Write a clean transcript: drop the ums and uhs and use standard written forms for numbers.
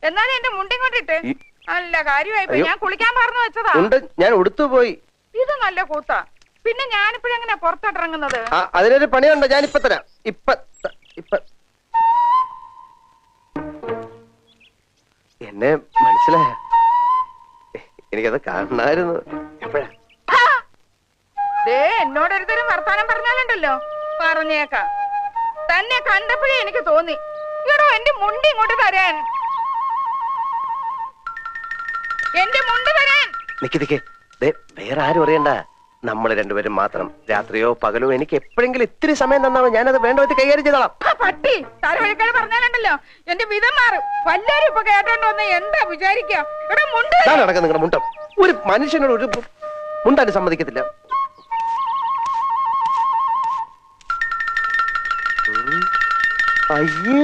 എന്നാലും എന്റെ മുണ്ടി കൊണ്ടിട്ട് നല്ല കാര്യമായി. ഞാൻ കുളിക്കാൻ പറഞ്ഞു വെച്ചതാ. ഞാൻ ഉടുത്തു പോയി. ഇത് നല്ല കൂത്താ. പിന്നെ ഞാനിപ്പോഴെങ്ങനെയാ പുറത്തോട്ടിറങ്ങുന്നത്? അതിനൊരു പണിയുണ്ട്, ഞാൻ ഇപ്പൊ തരാം. എന്നെ മനസ്സിലായ? എനിക്കത് കാണായിരുന്നു. എപ്പോഴാ എന്നോടൊരുത്തരും വർത്താനം പറഞ്ഞാലുണ്ടല്ലോ പറഞ്ഞേക്കാം. തന്നെ കണ്ടപ്പോഴേ എനിക്ക് തോന്നി ഇടോ എന്റെ മുണ്ടി ഇങ്ങോട്ട് തരാൻ. എന്റെ മുണ്ട് തരാൻ. നിക്ക് വേറെ ആരും അറിയണ്ട, നമ്മൾ രണ്ടുപേരും മാത്രം. രാത്രിയോ പകലോ എനിക്ക് എപ്പോഴെങ്കിലും ഇത്തിരി സമയം തന്നാമോ, ഞാനത് വേണ്ട വിധത്തിൽ കൈകാര്യം ചെയ്തോളാം. പട്ടി തലവഴിക്കാതെ പറഞ്ഞാലുണ്ടല്ലോ എന്റെ വിധം മാറും. വല്ലാരും ഇപ്പൊ കേട്ടോണ്ട് വന്ന് എന്താ വിചാരിക്കുക? ഇവിടെ മുണ്ട് നടക്കാം. നിങ്ങളുടെ മുണ്ടം ഒരു മനുഷ്യനോട് ഒരു മുണ്ടാനും സമ്മതിക്കത്തില്ല. അയ്യേ